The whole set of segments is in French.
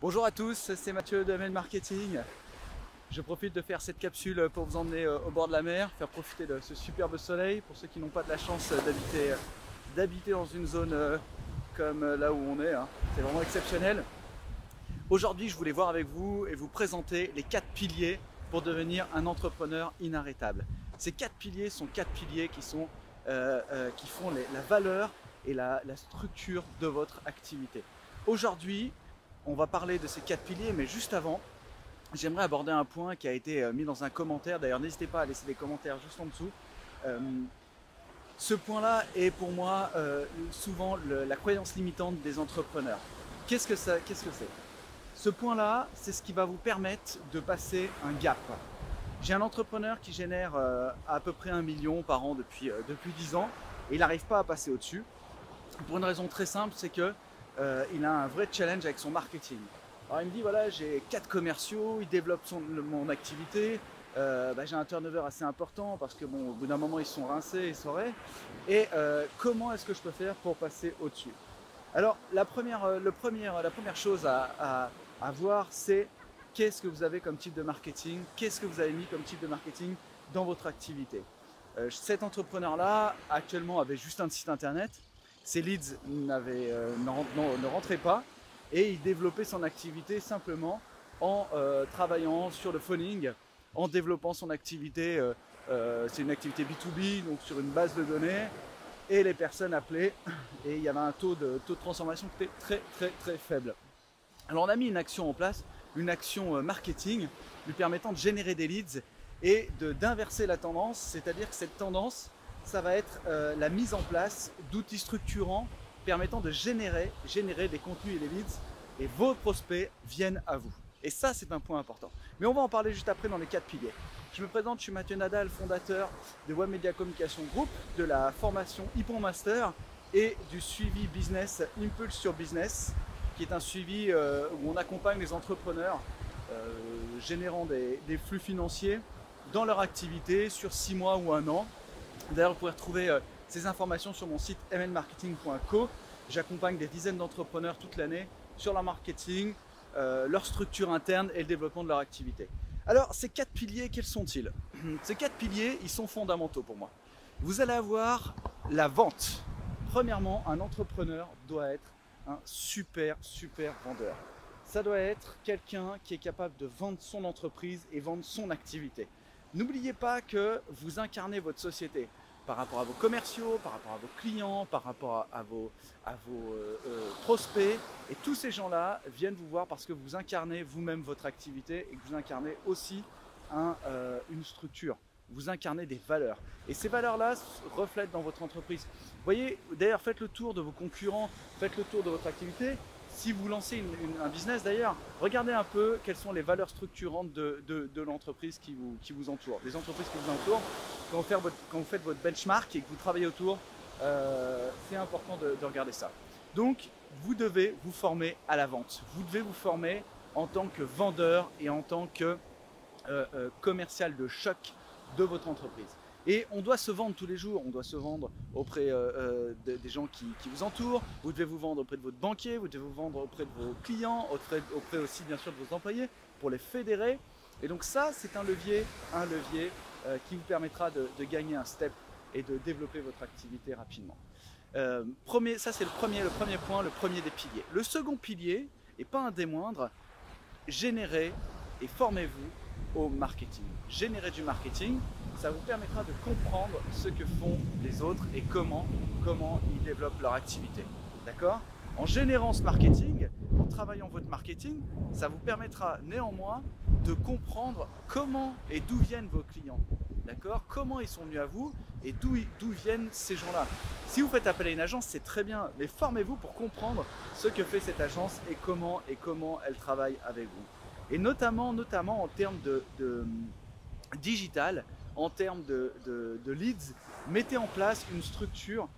Bonjour à tous, c'est Mathieu de MN Marketing. Je profite de faire cette capsule pour vous emmener au bord de la mer, faire profiter de ce superbe soleil pour ceux qui n'ont pas de la chance d'habiter dans une zone comme là où on est. C'est vraiment exceptionnel. Aujourd'hui, je voulais voir avec vous et vous présenter les 4 piliers pour devenir un entrepreneur inarrêtable. Ces 4 piliers sont 4 piliers qui font la valeur et la structure de votre activité. Aujourd'hui, on va parler de ces 4 piliers, mais juste avant, j'aimerais aborder un point qui a été mis dans un commentaire. D'ailleurs, n'hésitez pas à laisser des commentaires juste en dessous. Ce point-là est pour moi souvent la croyance limitante des entrepreneurs. Qu'est-ce que c'est? Ce point-là, c'est ce qui va vous permettre de passer un gap. J'ai un entrepreneur qui génère à peu près 1 million par an depuis 10 ans et il n'arrive pas à passer au-dessus. Pour une raison très simple, c'est que il a un vrai challenge avec son marketing. Alors il me dit voilà, j'ai 4 commerciaux, ils développent mon activité, j'ai un turnover assez important parce que bon, au bout d'un moment ils sont rincés, ils sauraient. Et comment est-ce que je peux faire pour passer au-dessus? Alors la première chose à voir, c'est qu'est-ce que vous avez comme type de marketing, qu'est-ce que vous avez mis comme type de marketing dans votre activité. Cet entrepreneur-là actuellement avait juste un site internet. Ses leads ne rentraient pas et il développait son activité simplement en travaillant sur le phoning, en développant son activité, c'est une activité B2B, donc sur une base de données, et les personnes appelaient et il y avait un taux de transformation qui était très faible. Alors on a mis une action en place, une action marketing lui permettant de générer des leads et d'inverser la tendance, c'est-à-dire que cette tendance, ça va être la mise en place d'outils structurants permettant de générer des contenus et des leads et vos prospects viennent à vous. Et ça, c'est un point important. Mais on va en parler juste après dans les 4 piliers. Je me présente, je suis Mathieu Nadal, fondateur de Web Media Communication Group, de la formation Hippon Master et du suivi business Impulse sur Business, qui est un suivi où on accompagne les entrepreneurs générant des flux financiers dans leur activité sur 6 mois ou 1 an. D'ailleurs, vous pouvez retrouver ces informations sur mon site mnmarketing.co. J'accompagne des dizaines d'entrepreneurs toute l'année sur leur marketing, leur structure interne et le développement de leur activité. Alors, ces 4 piliers, quels sont-ils? Ces 4 piliers, ils sont fondamentaux pour moi. Vous allez avoir la vente. Premièrement, un entrepreneur doit être un super vendeur. Ça doit être quelqu'un qui est capable de vendre son entreprise et vendre son activité. N'oubliez pas que vous incarnez votre société par rapport à vos commerciaux, par rapport à vos clients, par rapport à vos prospects. Et tous ces gens-là viennent vous voir parce que vous incarnez vous-même votre activité et que vous incarnez aussi une structure. Vous incarnez des valeurs. Et ces valeurs-là se reflètent dans votre entreprise. Vous voyez, d'ailleurs, faites le tour de vos concurrents, faites le tour de votre activité. Si vous lancez un business d'ailleurs, regardez un peu quelles sont les valeurs structurantes de l'entreprise qui vous entoure. Les entreprises qui vous entourent, quand vous faites votre benchmark et que vous travaillez autour, c'est important de regarder ça. Donc, vous devez vous former à la vente. Vous devez vous former en tant que vendeur et en tant que commercial de choc de votre entreprise. Et on doit se vendre tous les jours, on doit se vendre auprès des gens qui vous entourent, vous devez vous vendre auprès de votre banquier, vous devez vous vendre auprès de vos clients, auprès aussi bien sûr de vos employés, pour les fédérer. Et donc ça, c'est un levier qui vous permettra de gagner un step et de développer votre activité rapidement. Ça c'est le premier point, le premier des piliers. Le second pilier, et pas un des moindres, générez et formez-vous au marketing. Générer du marketing, ça vous permettra de comprendre ce que font les autres et comment ils développent leur activité. D'accord? En générant ce marketing, en travaillant votre marketing, ça vous permettra néanmoins de comprendre comment et d'où viennent vos clients. D'accord? Comment ils sont venus à vous et d'où viennent ces gens-là. Si vous faites appel à une agence, c'est très bien, mais formez-vous pour comprendre ce que fait cette agence et comment elle travaille avec vous. Et notamment en termes de digital, en termes de leads, mettez en place une structure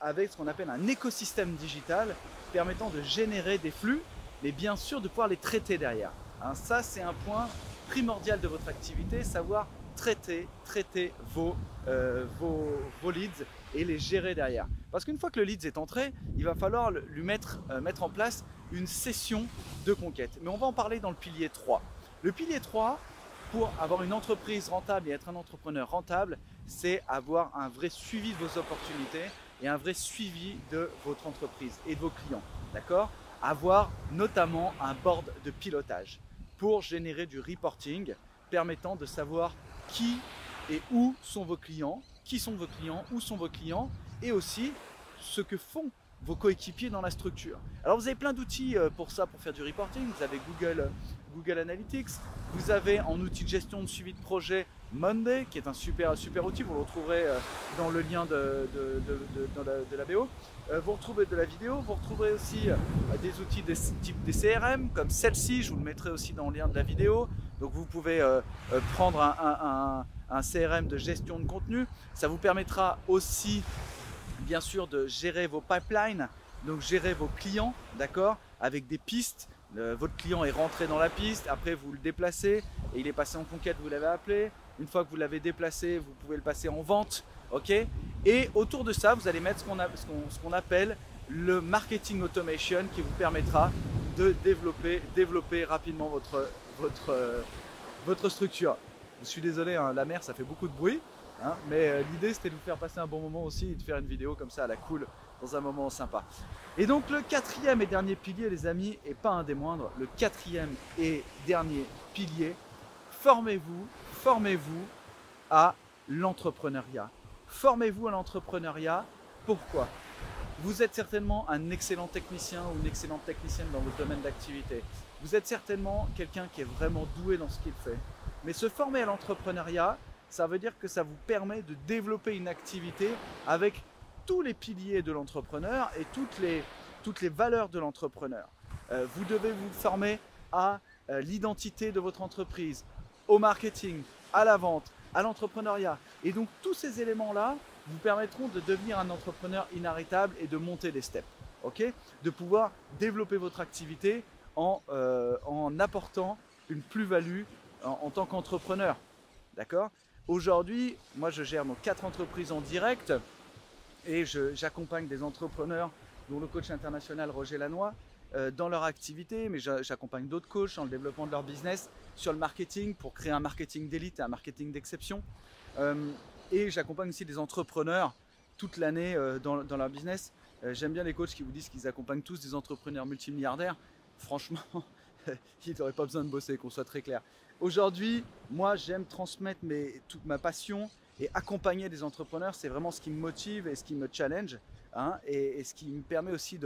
avec ce qu'on appelle un écosystème digital permettant de générer des flux, mais bien sûr de pouvoir les traiter derrière. Ça, c'est un point primordial de votre activité, savoir traiter vos leads et les gérer derrière. Parce qu'une fois que le lead est entré, il va falloir lui mettre en place une session de conquête. Mais on va en parler dans le pilier 3. Le pilier 3, pour avoir une entreprise rentable et être un entrepreneur rentable, c'est avoir un vrai suivi de vos opportunités et un vrai suivi de votre entreprise et de vos clients. D'accord ? Avoir notamment un board de pilotage pour générer du reporting permettant de savoir qui et où sont vos clients, qui sont vos clients, où sont vos clients et aussi ce que font vos coéquipiers dans la structure. Alors vous avez plein d'outils pour ça, pour faire du reporting. Vous avez Google Analytics, vous avez en outil de gestion de suivi de projet Monday, qui est un super outil, vous le retrouverez dans le lien de la BO. Vous retrouvez de la vidéo, vous retrouverez aussi des outils type des CRM, comme celle-ci, je vous le mettrai aussi dans le lien de la vidéo. Donc vous pouvez prendre un CRM de gestion de contenu. Ça vous permettra aussi bien sûr de gérer vos pipelines, donc gérer vos clients, d'accord, avec des pistes. Votre client est rentré dans la piste, après vous le déplacez et il est passé en conquête, vous l'avez appelé. Une fois que vous l'avez déplacé, vous pouvez le passer en vente, ok. Et autour de ça, vous allez mettre ce qu'on appelle le marketing automation qui vous permettra de développer rapidement votre structure. Je suis désolé, hein, la mer ça fait beaucoup de bruit. Hein, mais l'idée c'était de vous faire passer un bon moment aussi et de faire une vidéo comme ça à la cool dans un moment sympa. Et donc le quatrième et dernier pilier les amis, et pas un des moindres, le quatrième et dernier pilier, formez-vous à l'entrepreneuriat. Formez-vous à l'entrepreneuriat, pourquoi? Vous êtes certainement un excellent technicien ou une excellente technicienne dans votre domaine d'activité. Vous êtes certainement quelqu'un qui est vraiment doué dans ce qu'il fait. Mais se former à l'entrepreneuriat, ça veut dire que ça vous permet de développer une activité avec tous les piliers de l'entrepreneur et toutes les valeurs de l'entrepreneur. Vous devez vous former à l'identité de votre entreprise, au marketing, à la vente, à l'entrepreneuriat. Et donc tous ces éléments-là vous permettront de devenir un entrepreneur inarrêtable et de monter les steps. Okay ? De pouvoir développer votre activité en apportant une plus-value en tant qu'entrepreneur. D'accord ? Aujourd'hui, moi je gère donc 4 entreprises en direct et j'accompagne des entrepreneurs, dont le coach international Roger Lannoy, dans leur activité, mais j'accompagne d'autres coachs dans le développement de leur business, sur le marketing, pour créer un marketing d'élite et un marketing d'exception. Et j'accompagne aussi des entrepreneurs toute l'année dans leur business. J'aime bien les coachs qui vous disent qu'ils accompagnent tous des entrepreneurs multimilliardaires. Franchement, ils n'auraient pas besoin de bosser, qu'on soit très clair. Aujourd'hui, moi j'aime transmettre toute ma passion et accompagner des entrepreneurs, c'est vraiment ce qui me motive et ce qui me challenge, hein, et ce qui me permet aussi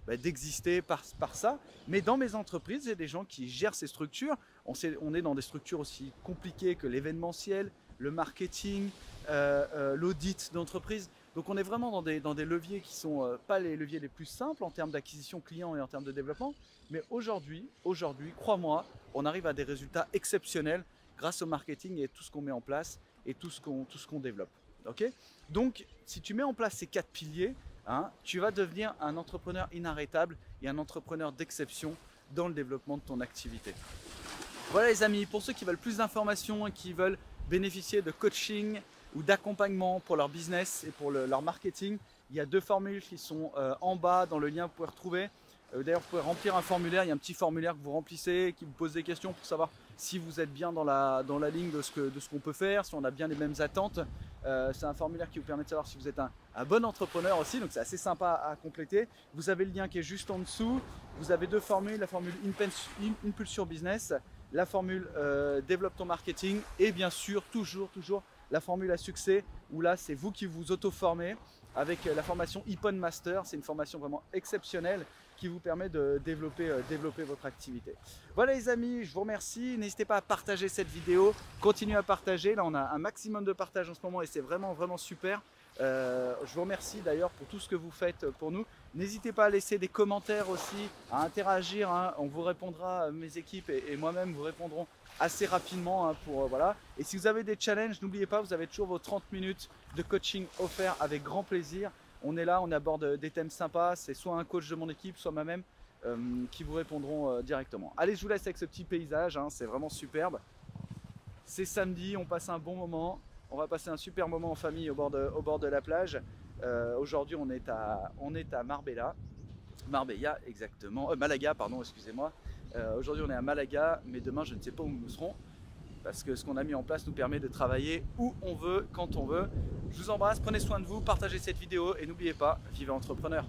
d'exister par ça. Mais dans mes entreprises, il y a des gens qui gèrent ces structures. On est dans des structures aussi compliquées que l'événementiel, le marketing, l'audit d'entreprise. Donc on est vraiment dans des leviers qui ne sont pas les leviers les plus simples en termes d'acquisition client et en termes de développement. Mais aujourd'hui, crois-moi, on arrive à des résultats exceptionnels grâce au marketing et tout ce qu'on met en place et tout ce qu'on développe. Okay ? Donc si tu mets en place ces 4 piliers, hein, tu vas devenir un entrepreneur inarrêtable et un entrepreneur d'exception dans le développement de ton activité. Voilà les amis, pour ceux qui veulent plus d'informations et qui veulent bénéficier de coaching ou d'accompagnement pour leur business et pour leur marketing, il y a 2 formules qui sont en bas dans le lien, vous pouvez retrouver. D'ailleurs, vous pouvez remplir un formulaire, il y a un petit formulaire que vous remplissez qui vous pose des questions pour savoir si vous êtes bien dans la ligne de ce qu'on peut faire, si on a bien les mêmes attentes. C'est un formulaire qui vous permet de savoir si vous êtes un bon entrepreneur aussi, donc c'est assez sympa à compléter. Vous avez le lien qui est juste en dessous. Vous avez 2 formules, la formule Impulsion Business, la formule Développe ton marketing et bien sûr, toujours la formule à succès où là, c'est vous qui vous auto-formez avec la formation Ipon Master. C'est une formation vraiment exceptionnelle qui vous permet de développer votre activité. Voilà les amis, je vous remercie. N'hésitez pas à partager cette vidéo. Continuez à partager. Là, on a un maximum de partage en ce moment et c'est vraiment super. Je vous remercie d'ailleurs pour tout ce que vous faites pour nous. N'hésitez pas à laisser des commentaires aussi, à interagir. Hein. On vous répondra, mes équipes et moi-même vous répondrons assez rapidement. Hein, voilà. Et si vous avez des challenges, n'oubliez pas, vous avez toujours vos 30 minutes de coaching offerts avec grand plaisir. On est là, on aborde des thèmes sympas. C'est soit un coach de mon équipe, soit moi-même qui vous répondront directement. Allez, je vous laisse avec ce petit paysage. Hein, c'est vraiment superbe. C'est samedi, on passe un bon moment. On va passer un super moment en famille au bord de la plage. Aujourd'hui on est à Marbella exactement, Malaga pardon, excusez-moi. Aujourd'hui on est à Malaga, mais demain je ne sais pas où nous serons, parce que ce qu'on a mis en place nous permet de travailler où on veut, quand on veut. Je vous embrasse, prenez soin de vous, partagez cette vidéo et n'oubliez pas, vivez entrepreneur.